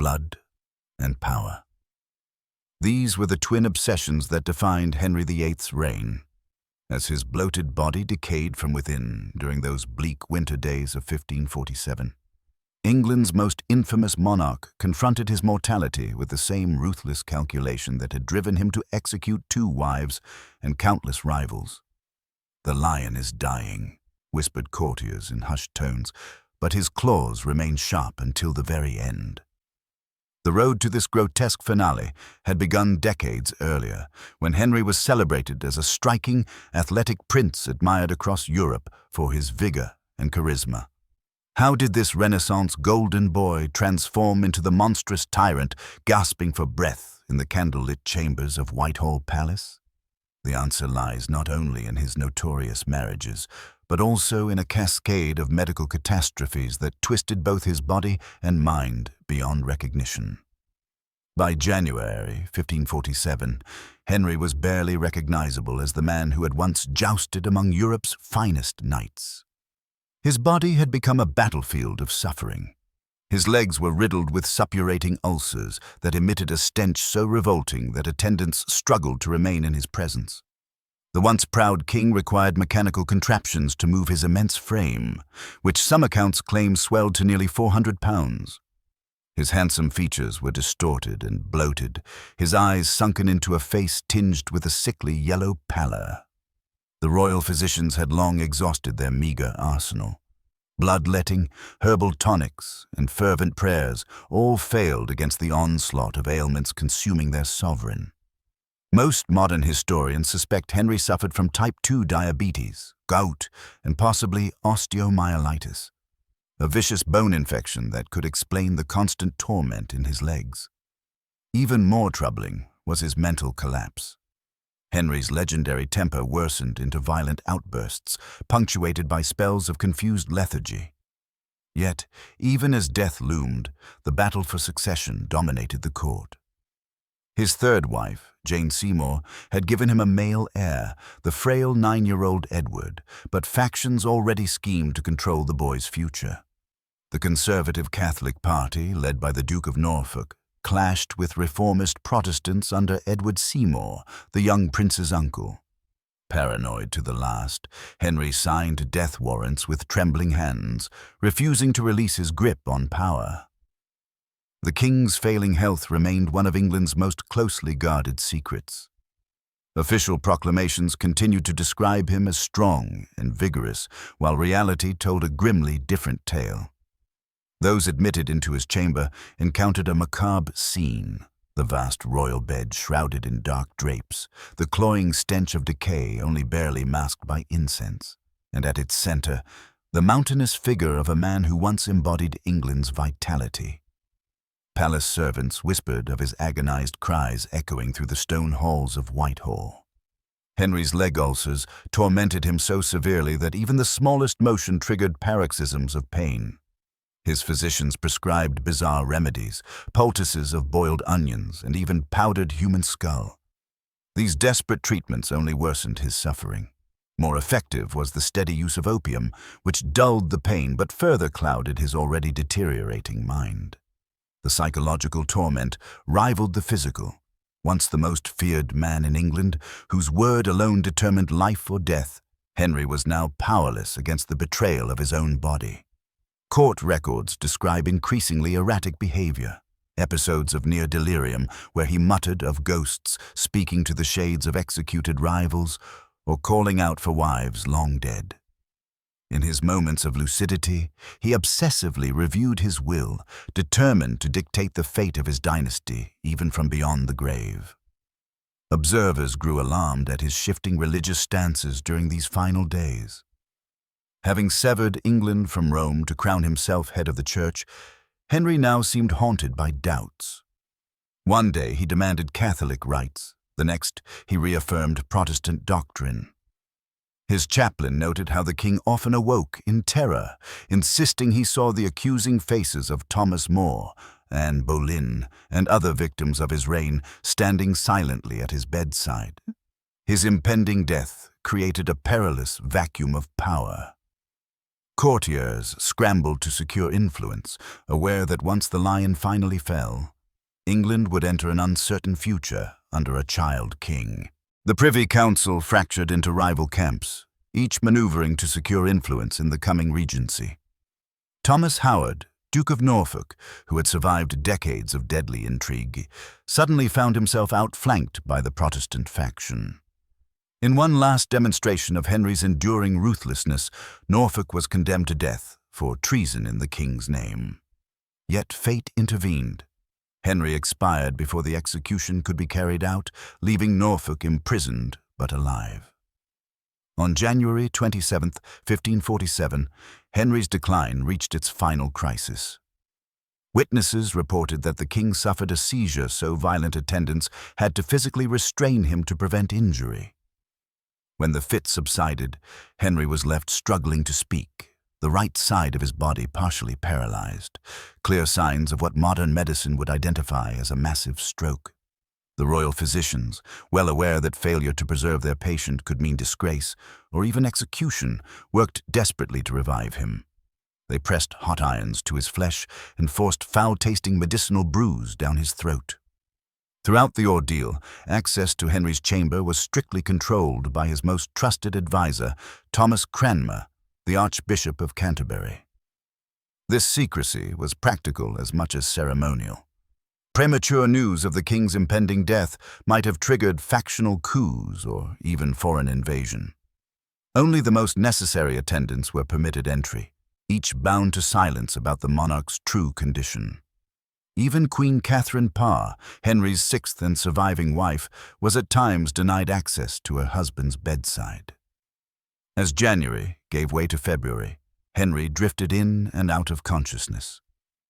blood, and power. These were the twin obsessions that defined Henry VIII's reign. As his bloated body decayed from within during those bleak winter days of 1547, England's most infamous monarch confronted his mortality with the same ruthless calculation that had driven him to execute 2 wives and countless rivals. "The lion is dying," whispered courtiers in hushed tones, but his claws remained sharp until the very end. The road to this grotesque finale had begun decades earlier, when Henry was celebrated as a striking, athletic prince admired across Europe for his vigor and charisma. How did this Renaissance golden boy transform into the monstrous tyrant gasping for breath in the candlelit chambers of Whitehall Palace? The answer lies not only in his notorious marriages, but also in a cascade of medical catastrophes that twisted both his body and mind beyond recognition. By January 1547, Henry was barely recognizable as the man who had once jousted among Europe's finest knights. His body had become a battlefield of suffering. His legs were riddled with suppurating ulcers that emitted a stench so revolting that attendants struggled to remain in his presence. The once proud king required mechanical contraptions to move his immense frame, which some accounts claim swelled to nearly 400 pounds. His handsome features were distorted and bloated, his eyes sunken into a face tinged with a sickly yellow pallor. The royal physicians had long exhausted their meager arsenal. Bloodletting, herbal tonics, and fervent prayers all failed against the onslaught of ailments consuming their sovereign. Most modern historians suspect Henry suffered from type 2 diabetes, gout, and possibly osteomyelitis, a vicious bone infection that could explain the constant torment in his legs. Even more troubling was his mental collapse. Henry's legendary temper worsened into violent outbursts, punctuated by spells of confused lethargy. Yet, even as death loomed, the battle for succession dominated the court. His third wife, Jane Seymour, had given him a male heir, the frail 9-year-old Edward, but factions already schemed to control the boy's future. The conservative Catholic party, led by the Duke of Norfolk, clashed with reformist Protestants under Edward Seymour, the young prince's uncle. Paranoid to the last, Henry signed death warrants with trembling hands, refusing to release his grip on power. The king's failing health remained one of England's most closely guarded secrets. Official proclamations continued to describe him as strong and vigorous, while reality told a grimly different tale. Those admitted into his chamber encountered a macabre scene, the vast royal bed shrouded in dark drapes, the cloying stench of decay only barely masked by incense, and at its center, the mountainous figure of a man who once embodied England's vitality. Palace servants whispered of his agonized cries echoing through the stone halls of Whitehall. Henry's leg ulcers tormented him so severely that even the smallest motion triggered paroxysms of pain. His physicians prescribed bizarre remedies, poultices of boiled onions, and even powdered human skull. These desperate treatments only worsened his suffering. More effective was the steady use of opium, which dulled the pain but further clouded his already deteriorating mind. The psychological torment rivaled the physical. Once the most feared man in England, whose word alone determined life or death, Henry was now powerless against the betrayal of his own body. Court records describe increasingly erratic behavior, episodes of near delirium where he muttered of ghosts speaking to the shades of executed rivals or calling out for wives long dead. In his moments of lucidity, he obsessively reviewed his will, determined to dictate the fate of his dynasty, even from beyond the grave. Observers grew alarmed at his shifting religious stances during these final days. Having severed England from Rome to crown himself head of the church, Henry now seemed haunted by doubts. One day he demanded Catholic rites, the next he reaffirmed Protestant doctrine. His chaplain noted how the king often awoke in terror, insisting he saw the accusing faces of Thomas More, Anne Boleyn, and other victims of his reign standing silently at his bedside. His impending death created a perilous vacuum of power. Courtiers scrambled to secure influence, aware that once the lion finally fell, England would enter an uncertain future under a child king. The Privy Council fractured into rival camps, each maneuvering to secure influence in the coming regency. Thomas Howard, Duke of Norfolk, who had survived decades of deadly intrigue, suddenly found himself outflanked by the Protestant faction. In one last demonstration of Henry's enduring ruthlessness, Norfolk was condemned to death for treason in the king's name. Yet fate intervened. Henry expired before the execution could be carried out, leaving Norfolk imprisoned but alive. On January 27, 1547, Henry's decline reached its final crisis. Witnesses reported that the king suffered a seizure so violent attendants had to physically restrain him to prevent injury. When the fit subsided, Henry was left struggling to speak, the right side of his body partially paralyzed, clear signs of what modern medicine would identify as a massive stroke. The royal physicians, well aware that failure to preserve their patient could mean disgrace or even execution, worked desperately to revive him. They pressed hot irons to his flesh and forced foul-tasting medicinal brews down his throat. Throughout the ordeal, access to Henry's chamber was strictly controlled by his most trusted advisor, Thomas Cranmer, the Archbishop of Canterbury. This secrecy was practical as much as ceremonial. Premature news of the king's impending death might have triggered factional coups or even foreign invasion. Only the most necessary attendants were permitted entry, each bound to silence about the monarch's true condition. Even Queen Catherine Parr, Henry's sixth and surviving wife, was at times denied access to her husband's bedside. As January gave way to February, Henry drifted in and out of consciousness.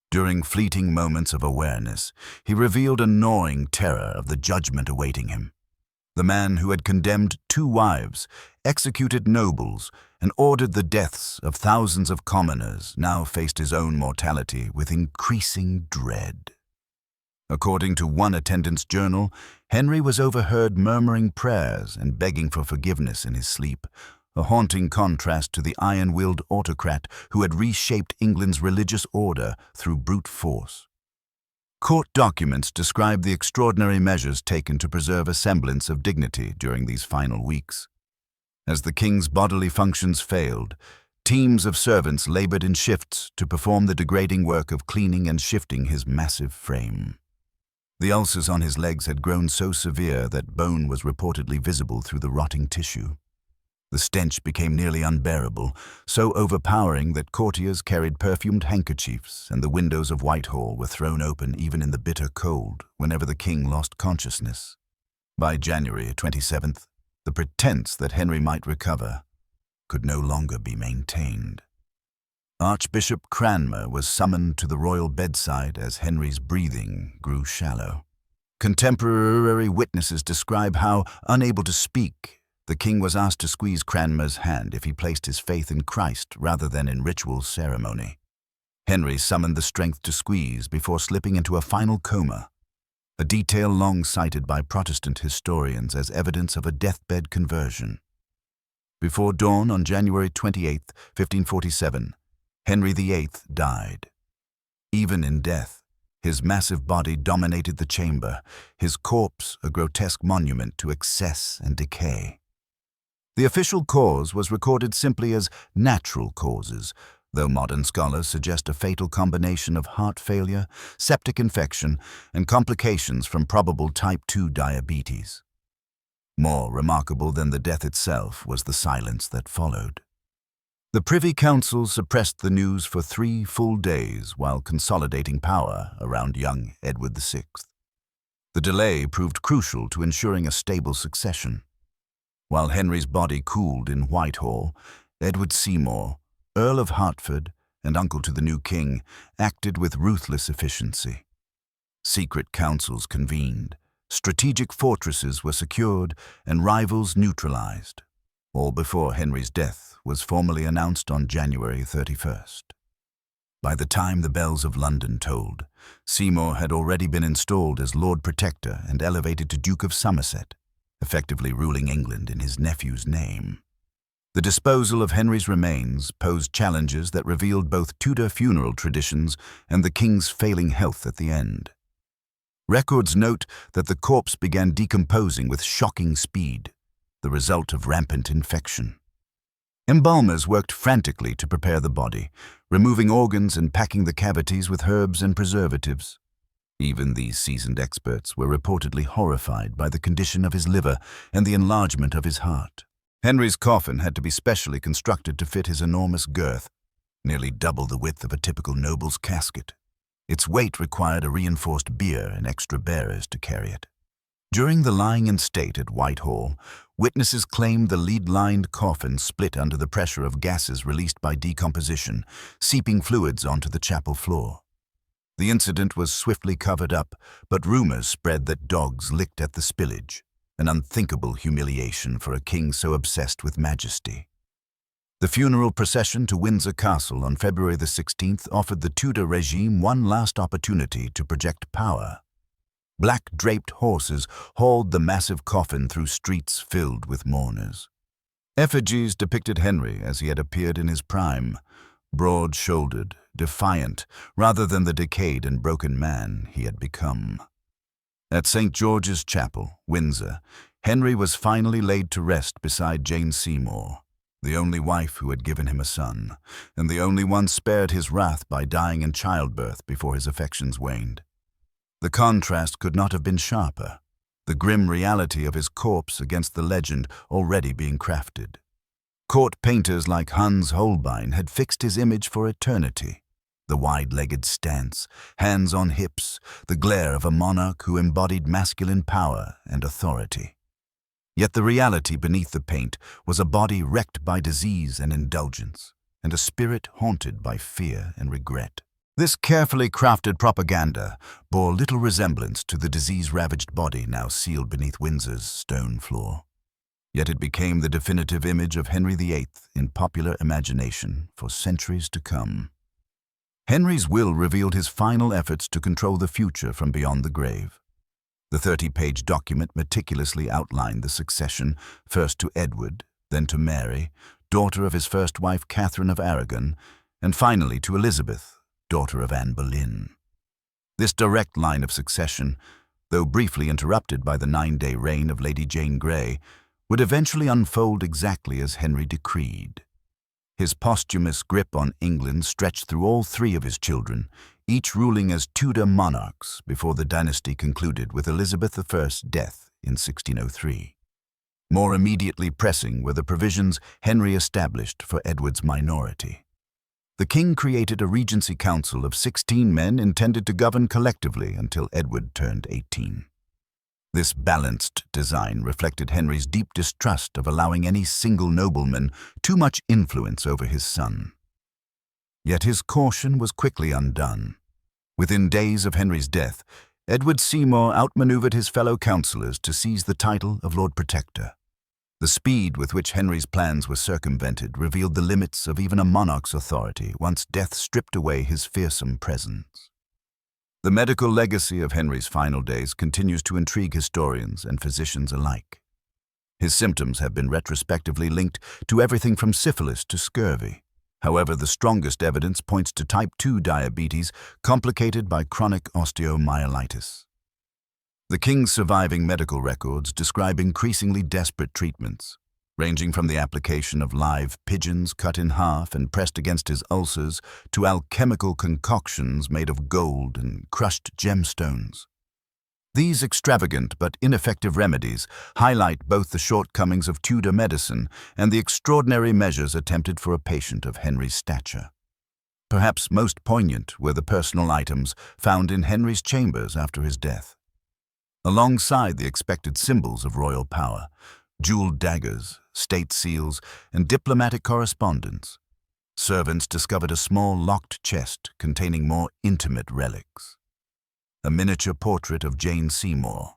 During fleeting moments of awareness, he revealed a gnawing terror of the judgment awaiting him. The man who had condemned 2 wives, executed nobles, and ordered the deaths of thousands of commoners now faced his own mortality with increasing dread. According to one attendant's journal, Henry was overheard murmuring prayers and begging for forgiveness in his sleep, a haunting contrast to the iron-willed autocrat who had reshaped England's religious order through brute force. Court documents describe the extraordinary measures taken to preserve a semblance of dignity during these final weeks. As the king's bodily functions failed, teams of servants labored in shifts to perform the degrading work of cleaning and shifting his massive frame. The ulcers on his legs had grown so severe that bone was reportedly visible through the rotting tissue. The stench became nearly unbearable, so overpowering that courtiers carried perfumed handkerchiefs and the windows of Whitehall were thrown open even in the bitter cold whenever the king lost consciousness. By January 27th, the pretense that Henry might recover could no longer be maintained. Archbishop Cranmer was summoned to the royal bedside as Henry's breathing grew shallow. Contemporary witnesses describe how, unable to speak, the king was asked to squeeze Cranmer's hand if he placed his faith in Christ rather than in ritual ceremony. Henry summoned the strength to squeeze before slipping into a final coma, a detail long cited by Protestant historians as evidence of a deathbed conversion. Before dawn on January 28, 1547, Henry VIII died. Even in death, his massive body dominated the chamber, his corpse a grotesque monument to excess and decay. The official cause was recorded simply as natural causes, though modern scholars suggest a fatal combination of heart failure, septic infection, and complications from probable type 2 diabetes. More remarkable than the death itself was the silence that followed. The Privy Council suppressed the news for 3 full days while consolidating power around young Edward VI. The delay proved crucial to ensuring a stable succession. While Henry's body cooled in Whitehall, Edward Seymour, Earl of Hertford and uncle to the new king, acted with ruthless efficiency. Secret councils convened, strategic fortresses were secured, and rivals neutralized, all before Henry's death was formally announced on January 31st. By the time the bells of London tolled, Seymour had already been installed as Lord Protector and elevated to Duke of Somerset, effectively ruling England in his nephew's name. The disposal of Henry's remains posed challenges that revealed both Tudor funeral traditions and the king's failing health at the end. Records note that the corpse began decomposing with shocking speed, the result of rampant infection. Embalmers worked frantically to prepare the body, removing organs and packing the cavities with herbs and preservatives. Even these seasoned experts were reportedly horrified by the condition of his liver and the enlargement of his heart. Henry's coffin had to be specially constructed to fit his enormous girth, nearly double the width of a typical noble's casket. Its weight required a reinforced bier and extra bearers to carry it. During the lying in state at Whitehall, witnesses claimed the lead-lined coffin split under the pressure of gases released by decomposition, seeping fluids onto the chapel floor. The incident was swiftly covered up, but rumors spread that dogs licked at the spillage, an unthinkable humiliation for a king so obsessed with majesty. The funeral procession to Windsor Castle on February the 16th offered the Tudor regime one last opportunity to project power. Black-draped horses hauled the massive coffin through streets filled with mourners. Effigies depicted Henry as he had appeared in his prime, broad-shouldered, defiant, rather than the decayed and broken man he had become. At St. George's Chapel, Windsor, Henry was finally laid to rest beside Jane Seymour, the only wife who had given him a son, and the only one spared his wrath by dying in childbirth before his affections waned. The contrast could not have been sharper, the grim reality of his corpse against the legend already being crafted. Court painters like Hans Holbein had fixed his image for eternity. The wide-legged stance, hands on hips, the glare of a monarch who embodied masculine power and authority. Yet the reality beneath the paint was a body wrecked by disease and indulgence, and a spirit haunted by fear and regret. This carefully crafted propaganda bore little resemblance to the disease-ravaged body now sealed beneath Windsor's stone floor. Yet it became the definitive image of Henry VIII in popular imagination for centuries to come. Henry's will revealed his final efforts to control the future from beyond the grave. The 30-page document meticulously outlined the succession, first to Edward, then to Mary, daughter of his first wife Catherine of Aragon, and finally to Elizabeth, daughter of Anne Boleyn. This direct line of succession, though briefly interrupted by the 9-day reign of Lady Jane Grey, would eventually unfold exactly as Henry decreed. His posthumous grip on England stretched through all 3 of his children, each ruling as Tudor monarchs before the dynasty concluded with Elizabeth I's death in 1603. More immediately pressing were the provisions Henry established for Edward's minority. The king created a regency council of 16 men intended to govern collectively until Edward turned 18. This balanced design reflected Henry's deep distrust of allowing any single nobleman too much influence over his son. Yet his caution was quickly undone. Within days of Henry's death, Edward Seymour outmaneuvered his fellow councillors to seize the title of Lord Protector. The speed with which Henry's plans were circumvented revealed the limits of even a monarch's authority once death stripped away his fearsome presence. The medical legacy of Henry's final days continues to intrigue historians and physicians alike. His symptoms have been retrospectively linked to everything from syphilis to scurvy. However, the strongest evidence points to type 2 diabetes complicated by chronic osteomyelitis. The king's surviving medical records describe increasingly desperate treatments, ranging from the application of live pigeons cut in half and pressed against his ulcers to alchemical concoctions made of gold and crushed gemstones. These extravagant but ineffective remedies highlight both the shortcomings of Tudor medicine and the extraordinary measures attempted for a patient of Henry's stature. Perhaps most poignant were the personal items found in Henry's chambers after his death. Alongside the expected symbols of royal power, jeweled daggers, state seals, and diplomatic correspondence, servants discovered a small locked chest containing more intimate relics. A miniature portrait of Jane Seymour,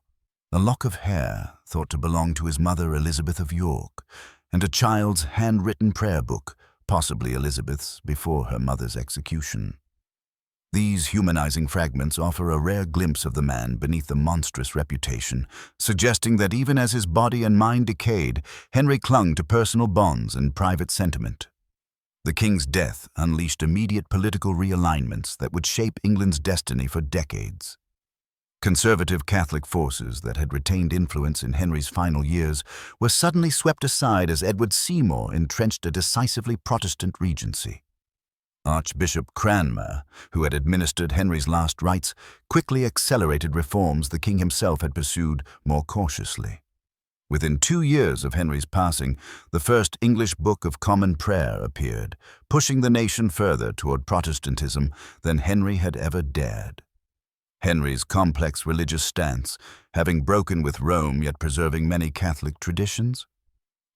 a lock of hair thought to belong to his mother Elizabeth of York, and a child's handwritten prayer book, possibly Elizabeth's before her mother's execution. These humanizing fragments offer a rare glimpse of the man beneath the monstrous reputation, suggesting that even as his body and mind decayed, Henry clung to personal bonds and private sentiment. The king's death unleashed immediate political realignments that would shape England's destiny for decades. Conservative Catholic forces that had retained influence in Henry's final years were suddenly swept aside as Edward Seymour entrenched a decisively Protestant regency. Archbishop Cranmer, who had administered Henry's last rites, quickly accelerated reforms the king himself had pursued more cautiously. Within 2 years of Henry's passing, the first English Book of Common Prayer appeared, pushing the nation further toward Protestantism than Henry had ever dared. Henry's complex religious stance, having broken with Rome yet preserving many Catholic traditions,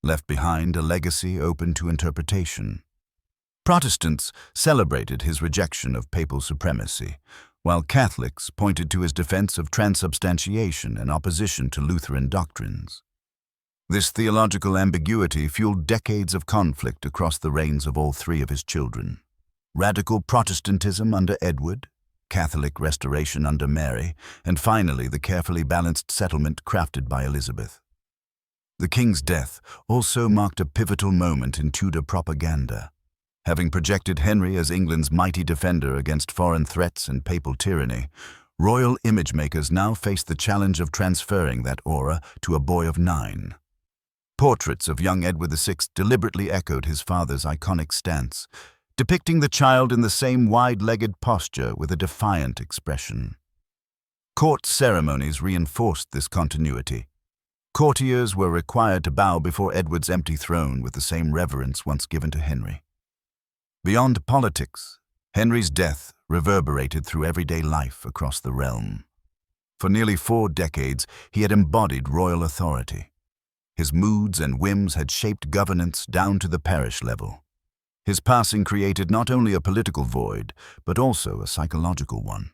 left behind a legacy open to interpretation. Protestants celebrated his rejection of papal supremacy, while Catholics pointed to his defense of transubstantiation and opposition to Lutheran doctrines. This theological ambiguity fueled decades of conflict across the reigns of all 3 of his children. Radical Protestantism under Edward, Catholic restoration under Mary, and finally the carefully balanced settlement crafted by Elizabeth. The king's death also marked a pivotal moment in Tudor propaganda. Having projected Henry as England's mighty defender against foreign threats and papal tyranny, royal imagemakers now faced the challenge of transferring that aura to a boy of 9. Portraits of young Edward VI deliberately echoed his father's iconic stance, depicting the child in the same wide-legged posture with a defiant expression. Court ceremonies reinforced this continuity. Courtiers were required to bow before Edward's empty throne with the same reverence once given to Henry. Beyond politics, Henry's death reverberated through everyday life across the realm. For nearly 4 decades, he had embodied royal authority. His moods and whims had shaped governance down to the parish level. His passing created not only a political void, but also a psychological one.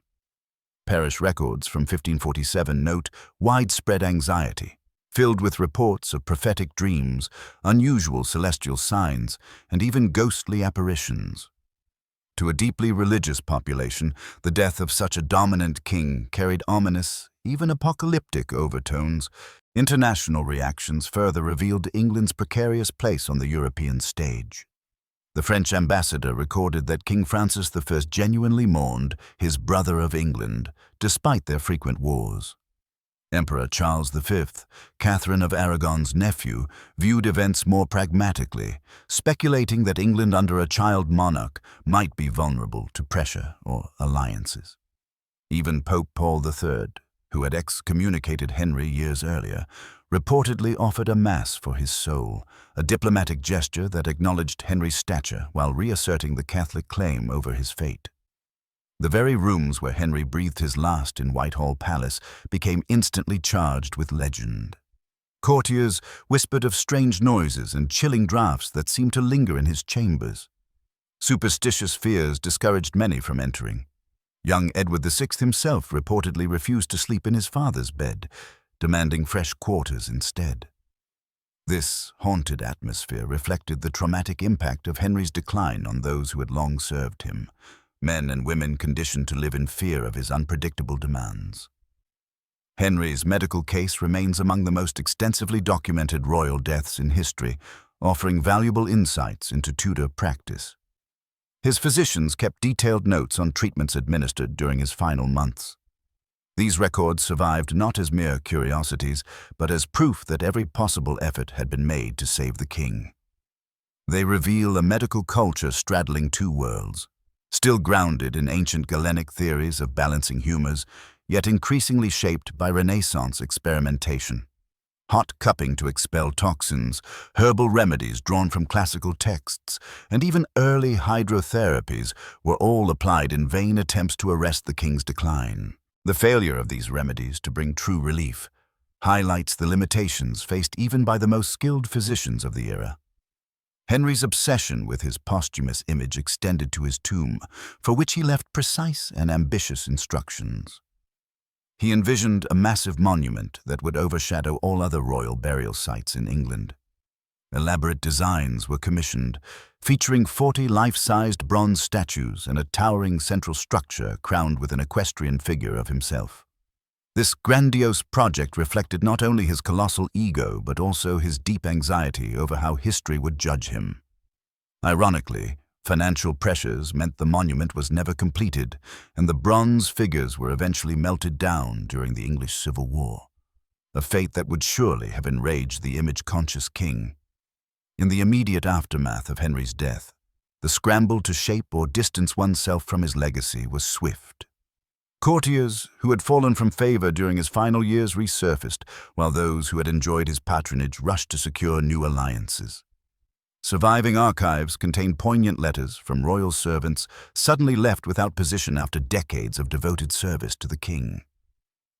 Parish records from 1547 note widespread anxiety, filled with reports of prophetic dreams, unusual celestial signs, and even ghostly apparitions. To a deeply religious population, the death of such a dominant king carried ominous, even apocalyptic overtones. International reactions further revealed England's precarious place on the European stage. The French ambassador recorded that King Francis I genuinely mourned his brother of England, despite their frequent wars. Emperor Charles V, Catherine of Aragon's nephew, viewed events more pragmatically, speculating that England under a child monarch might be vulnerable to pressure or alliances. Even Pope Paul III, who had excommunicated Henry years earlier, reportedly offered a mass for his soul, a diplomatic gesture that acknowledged Henry's stature while reasserting the Catholic claim over his fate. The very rooms where Henry breathed his last in Whitehall Palace became instantly charged with legend. Courtiers whispered of strange noises and chilling draughts that seemed to linger in his chambers. Superstitious fears discouraged many from entering. Young Edward VI himself reportedly refused to sleep in his father's bed, demanding fresh quarters instead. This haunted atmosphere reflected the traumatic impact of Henry's decline on those who had long served him, men and women conditioned to live in fear of his unpredictable demands. Henry's medical case remains among the most extensively documented royal deaths in history, offering valuable insights into Tudor practice. His physicians kept detailed notes on treatments administered during his final months. These records survived not as mere curiosities, but as proof that every possible effort had been made to save the king. They reveal a medical culture straddling 2 worlds, still grounded in ancient Galenic theories of balancing humors, yet increasingly shaped by Renaissance experimentation. Hot cupping to expel toxins, herbal remedies drawn from classical texts, and even early hydrotherapies were all applied in vain attempts to arrest the king's decline. The failure of these remedies to bring true relief highlights the limitations faced even by the most skilled physicians of the era. Henry's obsession with his posthumous image extended to his tomb, for which he left precise and ambitious instructions. He envisioned a massive monument that would overshadow all other royal burial sites in England. Elaborate designs were commissioned, featuring 40 life-sized bronze statues and a towering central structure crowned with an equestrian figure of himself. This grandiose project reflected not only his colossal ego but also his deep anxiety over how history would judge him. Ironically, financial pressures meant the monument was never completed, and the bronze figures were eventually melted down during the English Civil War, a fate that would surely have enraged the image-conscious king. In the immediate aftermath of Henry's death, the scramble to shape or distance oneself from his legacy was swift. Courtiers who had fallen from favor during his final years resurfaced, while those who had enjoyed his patronage rushed to secure new alliances. Surviving archives contain poignant letters from royal servants suddenly left without position after decades of devoted service to the king.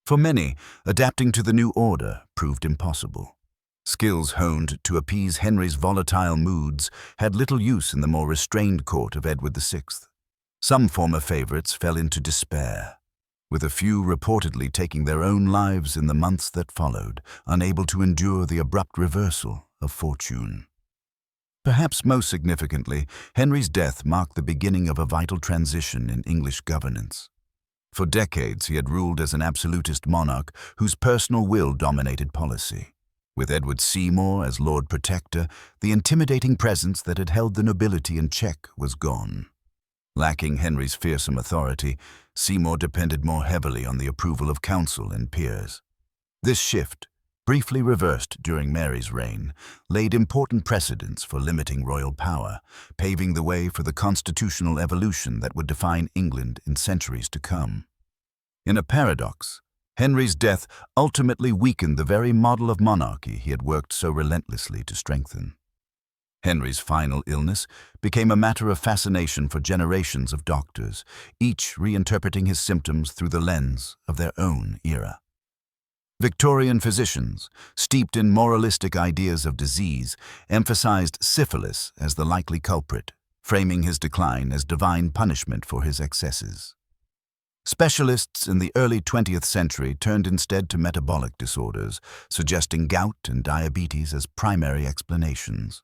For many, adapting to the new order proved impossible. Skills honed to appease Henry's volatile moods had little use in the more restrained court of Edward VI. Some former favorites fell into despair, with a few reportedly taking their own lives in the months that followed, unable to endure the abrupt reversal of fortune. Perhaps most significantly, Henry's death marked the beginning of a vital transition in English governance. For decades, he had ruled as an absolutist monarch whose personal will dominated policy. With Edward Seymour as Lord Protector, the intimidating presence that had held the nobility in check was gone. Lacking Henry's fearsome authority, Seymour depended more heavily on the approval of council and peers. This shift, briefly reversed during Mary's reign, laid important precedents for limiting royal power, paving the way for the constitutional evolution that would define England in centuries to come. In a paradox, Henry's death ultimately weakened the very model of monarchy he had worked so relentlessly to strengthen. Henry's final illness became a matter of fascination for generations of doctors, each reinterpreting his symptoms through the lens of their own era. Victorian physicians, steeped in moralistic ideas of disease, emphasized syphilis as the likely culprit, framing his decline as divine punishment for his excesses. Specialists in the early 20th century turned instead to metabolic disorders, suggesting gout and diabetes as primary explanations.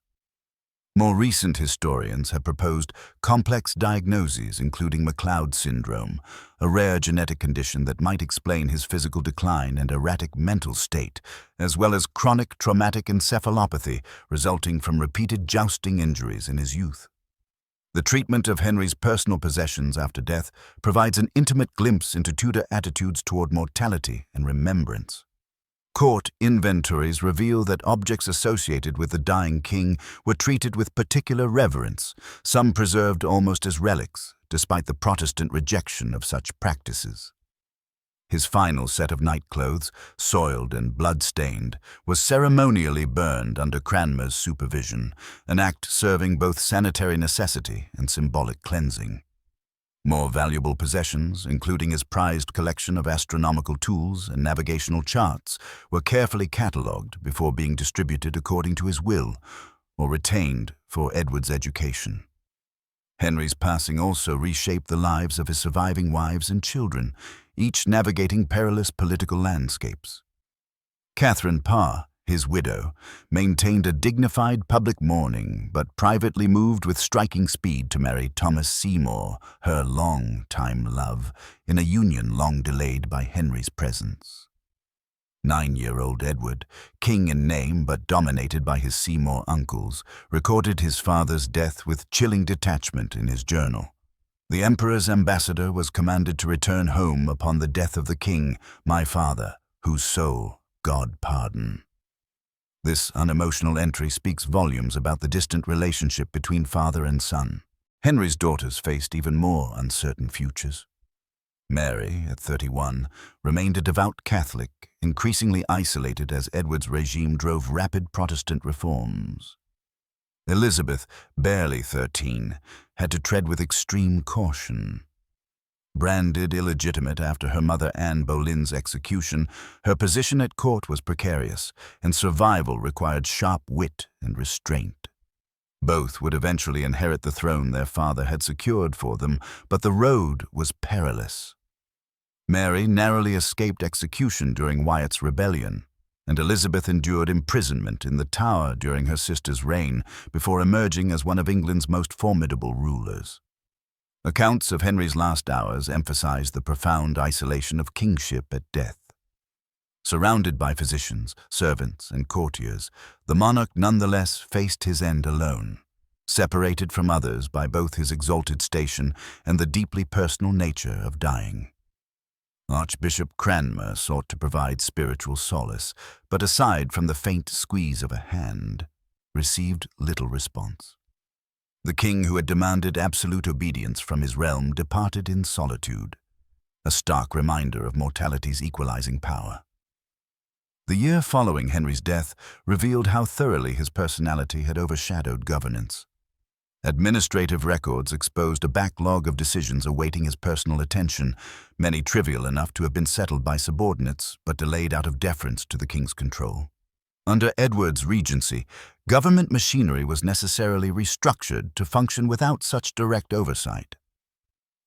More recent historians have proposed complex diagnoses including McLeod syndrome, a rare genetic condition that might explain his physical decline and erratic mental state, as well as chronic traumatic encephalopathy resulting from repeated jousting injuries in his youth. The treatment of Henry's personal possessions after death provides an intimate glimpse into Tudor attitudes toward mortality and remembrance. Court inventories reveal that objects associated with the dying king were treated with particular reverence, some preserved almost as relics, despite the Protestant rejection of such practices. His final set of nightclothes, soiled and blood-stained, was ceremonially burned under Cranmer's supervision, an act serving both sanitary necessity and symbolic cleansing. More valuable possessions, including his prized collection of astronomical tools and navigational charts, were carefully catalogued before being distributed according to his will or retained for Edward's education. Henry's passing also reshaped the lives of his surviving wives and children, each navigating perilous political landscapes. Catherine Parr, his widow, maintained a dignified public mourning, but privately moved with striking speed to marry Thomas Seymour, her long-time love, in a union long delayed by Henry's presence. 9-year-old Edward, king in name but dominated by his Seymour uncles, recorded his father's death with chilling detachment in his journal. The emperor's ambassador was commanded to return home upon the death of the king, my father, whose soul God pardon. This unemotional entry speaks volumes about the distant relationship between father and son. Henry's daughters faced even more uncertain futures. Mary, at 31, remained a devout Catholic, increasingly isolated as Edward's regime drove rapid Protestant reforms. Elizabeth, barely 13, had to tread with extreme caution. Branded illegitimate after her mother Anne Boleyn's execution, her position at court was precarious, and survival required sharp wit and restraint. Both would eventually inherit the throne their father had secured for them, but the road was perilous. Mary narrowly escaped execution during Wyatt's rebellion, and Elizabeth endured imprisonment in the Tower during her sister's reign before emerging as one of England's most formidable rulers. Accounts of Henry's last hours emphasize the profound isolation of kingship at death. Surrounded by physicians, servants, and courtiers, the monarch nonetheless faced his end alone, separated from others by both his exalted station and the deeply personal nature of dying. Archbishop Cranmer sought to provide spiritual solace, but aside from the faint squeeze of a hand, received little response. The king who had demanded absolute obedience from his realm departed in solitude, a stark reminder of mortality's equalizing power. The year following Henry's death revealed how thoroughly his personality had overshadowed governance. Administrative records exposed a backlog of decisions awaiting his personal attention, many trivial enough to have been settled by subordinates, but delayed out of deference to the king's control. Under Edward's regency, government machinery was necessarily restructured to function without such direct oversight.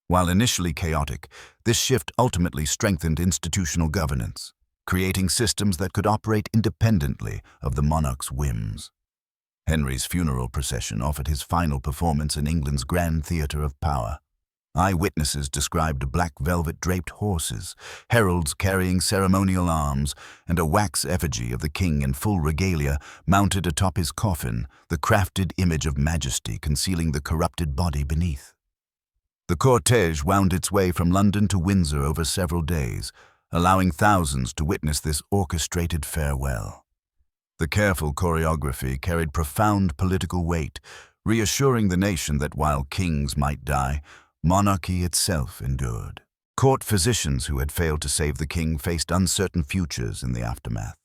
While initially chaotic, this shift ultimately strengthened institutional governance, creating systems that could operate independently of the monarch's whims. Henry's funeral procession offered his final performance in England's grand theatre of power. Eyewitnesses described black velvet-draped horses, heralds carrying ceremonial arms, and a wax effigy of the king in full regalia mounted atop his coffin, the crafted image of majesty concealing the corrupted body beneath. The cortege wound its way from London to Windsor over several days, allowing thousands to witness this orchestrated farewell. The careful choreography carried profound political weight, reassuring the nation that while kings might die, monarchy itself endured. Court physicians who had failed to save the king faced uncertain futures in the aftermath.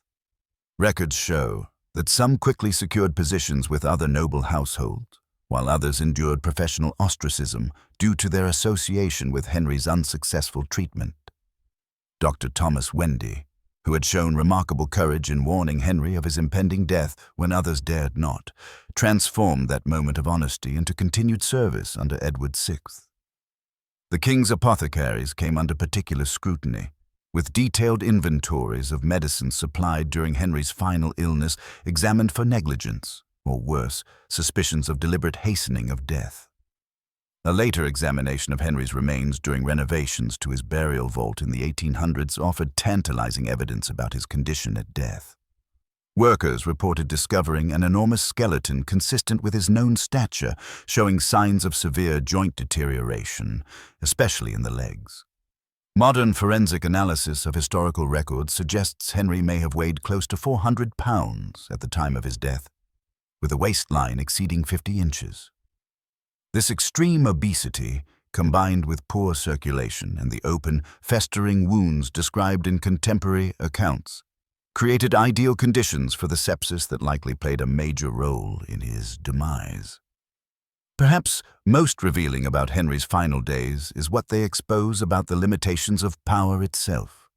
Records show that some quickly secured positions with other noble households, while others endured professional ostracism due to their association with Henry's unsuccessful treatment. Dr. Thomas Wendy, who had shown remarkable courage in warning Henry of his impending death when others dared not, transformed that moment of honesty into continued service under Edward VI. The king's apothecaries came under particular scrutiny, with detailed inventories of medicines supplied during Henry's final illness examined for negligence, or worse, suspicions of deliberate hastening of death. A later examination of Henry's remains during renovations to his burial vault in the 1800s offered tantalizing evidence about his condition at death. Workers reported discovering an enormous skeleton consistent with his known stature, showing signs of severe joint deterioration, especially in the legs. Modern forensic analysis of historical records suggests Henry may have weighed close to 400 pounds at the time of his death, with a waistline exceeding 50 inches. This extreme obesity, combined with poor circulation and the open, festering wounds described in contemporary accounts, created ideal conditions for the sepsis that likely played a major role in his demise. Perhaps most revealing about Henry's final days is what they expose about the limitations of power itself.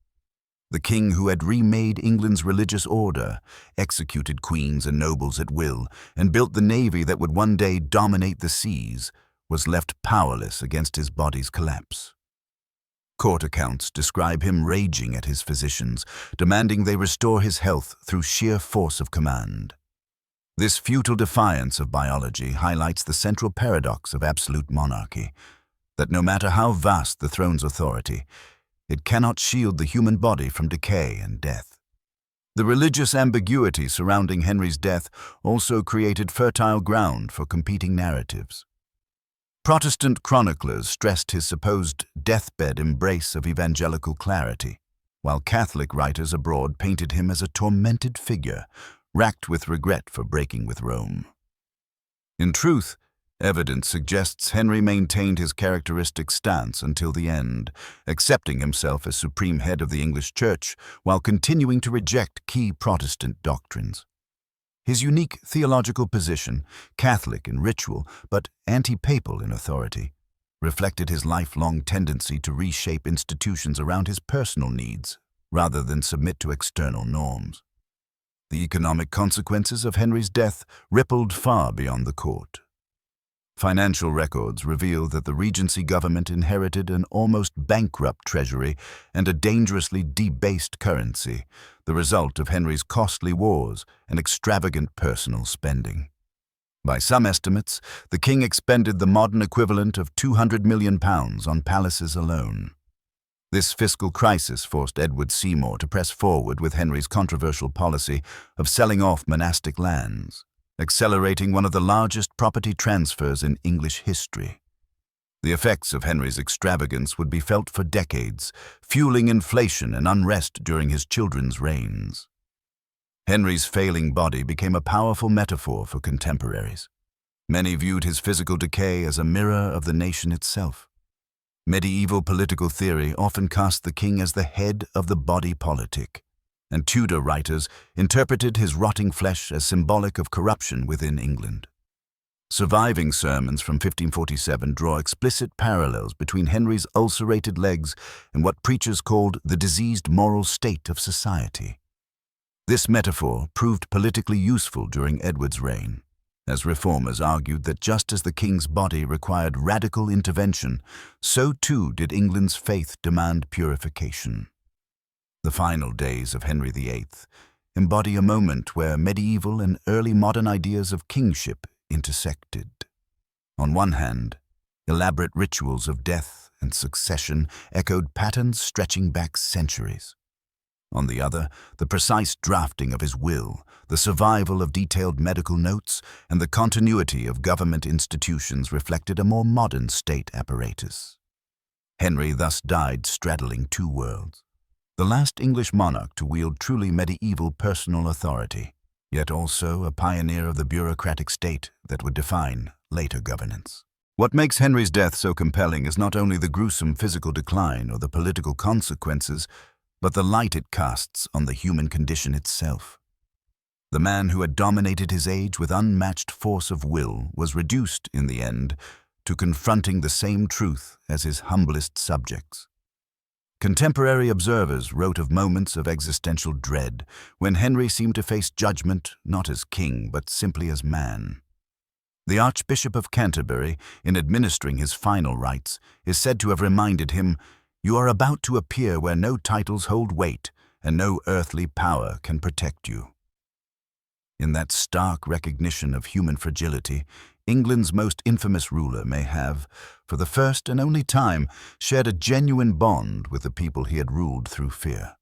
The king who had remade England's religious order, executed queens and nobles at will, and built the navy that would one day dominate the seas, was left powerless against his body's collapse. Court accounts describe him raging at his physicians, demanding they restore his health through sheer force of command. This futile defiance of biology highlights the central paradox of absolute monarchy, that no matter how vast the throne's authority, it cannot shield the human body from decay and death. The religious ambiguity surrounding Henry's death also created fertile ground for competing narratives. Protestant chroniclers stressed his supposed deathbed embrace of evangelical clarity, while Catholic writers abroad painted him as a tormented figure, racked with regret for breaking with Rome. In truth, evidence suggests Henry maintained his characteristic stance until the end, accepting himself as supreme head of the English Church while continuing to reject key Protestant doctrines. His unique theological position, Catholic in ritual but anti-papal in authority, reflected his lifelong tendency to reshape institutions around his personal needs rather than submit to external norms. The economic consequences of Henry's death rippled far beyond the court. Financial records reveal that the Regency government inherited an almost bankrupt treasury and a dangerously debased currency, the result of Henry's costly wars and extravagant personal spending. By some estimates, the king expended the modern equivalent of £200 million on palaces alone. This fiscal crisis forced Edward Seymour to press forward with Henry's controversial policy of selling off monastic lands, accelerating one of the largest property transfers in English history. The effects of Henry's extravagance would be felt for decades, fueling inflation and unrest during his children's reigns. Henry's failing body became a powerful metaphor for contemporaries. Many viewed his physical decay as a mirror of the nation itself. Medieval political theory often cast the king as the head of the body politic, and Tudor writers interpreted his rotting flesh as symbolic of corruption within England. Surviving sermons from 1547 draw explicit parallels between Henry's ulcerated legs and what preachers called the diseased moral state of society. This metaphor proved politically useful during Edward's reign, as reformers argued that just as the king's body required radical intervention, so too did England's faith demand purification. The final days of Henry VIII embody a moment where medieval and early modern ideas of kingship intersected. On one hand, elaborate rituals of death and succession echoed patterns stretching back centuries. On the other, the precise drafting of his will, the survival of detailed medical notes, and the continuity of government institutions reflected a more modern state apparatus. Henry thus died straddling two worlds, the last English monarch to wield truly medieval personal authority, yet also a pioneer of the bureaucratic state that would define later governance. What makes Henry's death so compelling is not only the gruesome physical decline or the political consequences, but the light it casts on the human condition itself. The man who had dominated his age with unmatched force of will was reduced, in the end, to confronting the same truth as his humblest subjects. Contemporary observers wrote of moments of existential dread when Henry seemed to face judgment not as king but simply as man. The Archbishop of Canterbury, in administering his final rites, is said to have reminded him, "You are about to appear where no titles hold weight and no earthly power can protect you." In that stark recognition of human fragility, England's most infamous ruler may have, for the first and only time, shared a genuine bond with the people he had ruled through fear.